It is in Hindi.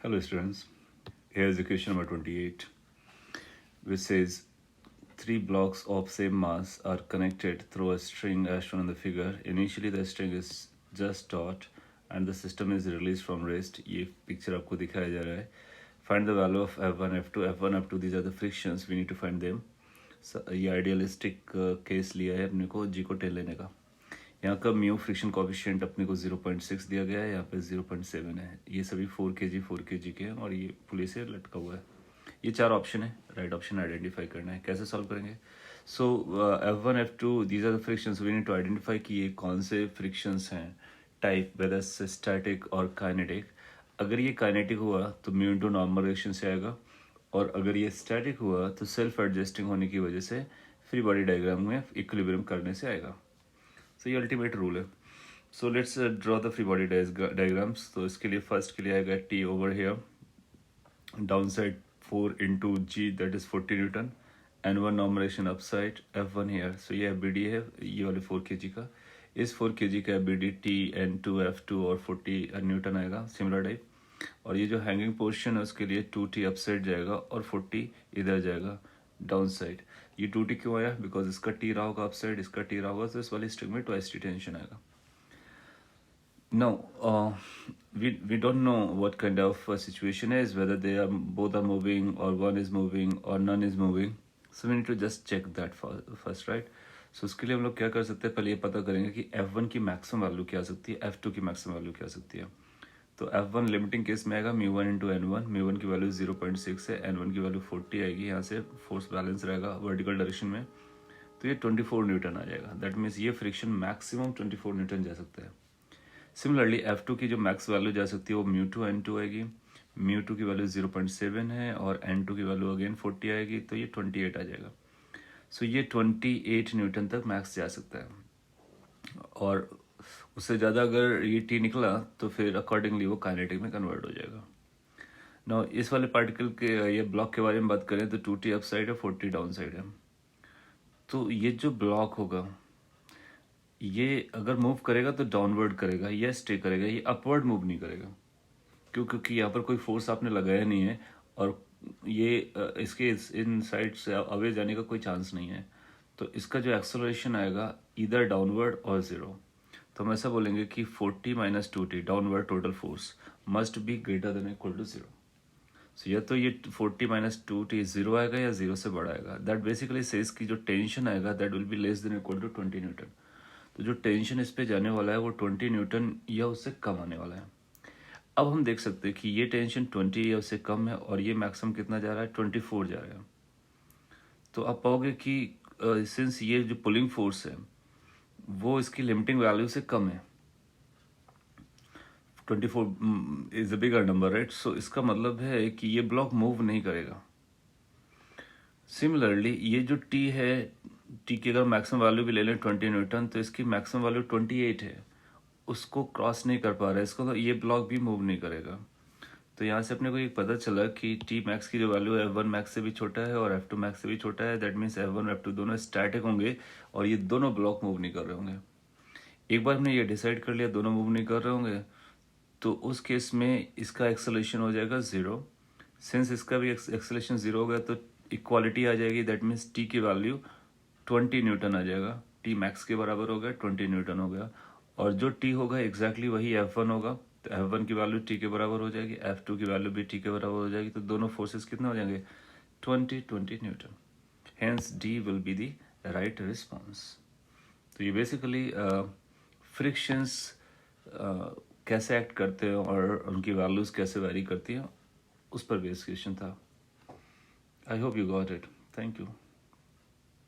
Hello students, here's the question number 28 which says three blocks of same mass are connected through a string as shown in the figure. Initially the string is just taut and the system is released from rest. ये picture आपको दिखाया जा रहा है. Find the value of F1, F2, F1, F2, these are the frictions, we need to find them. ये आइडियलिस्टिक केस लिया है अपने को जी को 10 लेने का. यहाँ का म्यू फ्रिक्शन कोफिशिएंट अपने को 0.6 दिया गया है, यहाँ पे 0.7 है. ये सभी 4 kg के हैं और ये पुली से लटका हुआ है. ये चार ऑप्शन है, राइट ऑप्शन आइडेंटिफाई करना है. कैसे सॉल्व करेंगे? So F1 F2 these are the frictions. We need to identify कि ये कौन से फ्रिक्शंस हैं, टाइप वेदर स्टैटिक और काइनेटिक. अगर ये काइनेटिक हुआ तो म्यू इंटू नॉर्मल रिएक्शन से आएगा, और अगर ये स्टैटिक हुआ तो सेल्फ एडजस्टिंग होने की वजह से फ्री बॉडी डायग्राम में इक्विलिब्रियम करने से आएगा. सो ये अल्टीमेट रूल है. So let's draw the free body diagrams. तो इसके लिए फर्स्ट के लिए आएगा T over here, down side 4 into G that is 40 newton, and one normal reaction upside F1 here. So ये FBD है ये वाले 4 kg का. इस 4 kg का FBD T N2 F2 और 40 न्यूटन आएगा, सिमिलर टाइप. और ये जो हैंगिंग पोर्शन है उसके लिए 2T अपसाइड जाएगा और 40 इधर जाएगा डाउन साइड. ये 2T क्यों आया? बिकॉज इसका T रहा होगा अपसाइड, इसका T रहा होगा, तो इस वाली स्ट्रिंग में ट्वाइस T टेंशन आएगा. Now, we don't know what kind of situation is, whether they are both are moving or one is moving or none is moving. So we need to just check that first, right? So उसके लिए हम लोग क्या कर सकते हैं, पहले ये पता करेंगे कि F1 की मैक्सिमम वैल्यू क्या आ सकती है, F2 की मैक्सिमम वैल्यू क्या आ सकती है. तो F1 लिमिटिंग केस में आएगा μ1 इंटू N1. μ1 की वैल्यू 0.6 है, N1 की वैल्यू 40 आएगी. यहाँ से फोर्स बैलेंस रहेगा वर्टिकल डायरेक्शन में, तो ये 24 न्यूटन आ जाएगा. दैट मीन्स ये फ्रिक्शन मैक्सिमम 24 न्यूटन जा सकता है. सिमिलरली F2 की जो मैक्स वैल्यू जा सकती है वो μ2 N2 आएगी. μ2 की वैल्यू 0.7 है और N2 की वैल्यू अगेन 40 आएगी, तो ये 28 आ जाएगा. सो ये 28 न्यूटन तक मैक्स जा सकता है, और उससे ज़्यादा अगर ये T निकला तो फिर अकॉर्डिंगली वो काइनेटिक में कन्वर्ट हो जाएगा. नाउ इस वाले पार्टिकल के ये ब्लॉक के बारे में बात करें तो 2T अप साइड है, 40 डाउन साइड है. तो ये जो ब्लॉक होगा ये अगर मूव करेगा तो डाउनवर्ड करेगा या स्टे करेगा, ये अपवर्ड मूव नहीं करेगा. क्योंकि यहाँ पर कोई फोर्स आपने लगाया नहीं है और ये इसके इन साइड से अवे जाने का कोई चांस नहीं है. तो इसका जो एक्सेलरेशन आएगा इधर डाउनवर्ड और 0. तो हम ऐसा बोलेंगे कि 40 minus 2T downward total force must be greater than equal to 0. So या तो ये 40 माइनस 2T 0 आएगा या 0 से बड़ा आएगा. दैट बेसिकली सेज की जो टेंशन आएगा that will be less than equal to 20 newton. तो जो टेंशन इस पे जाने वाला है वो 20 न्यूटन या उससे कम आने वाला है. अब हम देख सकते हैं कि ये टेंशन 20 या उससे कम है और ये मैक्सिमम कितना जा रहा है, 24 जा रहा है. तो आप पाओगे कि सिंस ये जो पुलिंग फोर्स है वो इसकी लिमिटिंग वैल्यू से कम है, 24 is a bigger number, right. So इसका मतलब है कि ये ब्लॉक मूव नहीं करेगा. सिमिलरली ये जो T है, T की अगर मैक्सिमम वैल्यू भी ले लें 20 न्यूटन, तो इसकी मैक्सिमम वैल्यू 28 है, उसको क्रॉस नहीं कर पा रहा है इसको, तो ये ब्लॉक भी मूव नहीं करेगा. तो यहाँ से अपने को ये पता चला कि T मैक्स की जो वैल्यू है F1 मैक्स से भी छोटा है और F2 मैक्स से भी छोटा है. दैट मीन्स F1 F2 दोनों स्टैटिक होंगे और ये दोनों ब्लॉक मूव नहीं कर रहे होंगे. एक बार हमने ये डिसाइड कर लिया दोनों मूव नहीं कर रहे होंगे, तो उस केस में इसका एक्सेलरेशन हो जाएगा 0. सिंस इसका भी एक्सेलरेशन 0 हो गया तो इक्वालिटी आ जाएगी. दैट मीन्स T की वैल्यू 20 न्यूटन आ जाएगा. T मैक्स के बराबर हो गया, 20 न्यूटन हो गया. और जो T होगा एग्जैक्टली वही F1 होगा, तो F1 की वैल्यू T के बराबर हो जाएगी, F2 की वैल्यू भी T के बराबर हो जाएगी. तो दोनों फोर्सेस कितने हो जाएंगे, 20 Newton. Hence D will be the right response. तो ये बेसिकली फ्रिक्शंस कैसे एक्ट करते हैं और उनकी वैल्यूज कैसे वेरी करती हैं उस पर बेस क्वेश्चन था. I hope you got it. Thank you.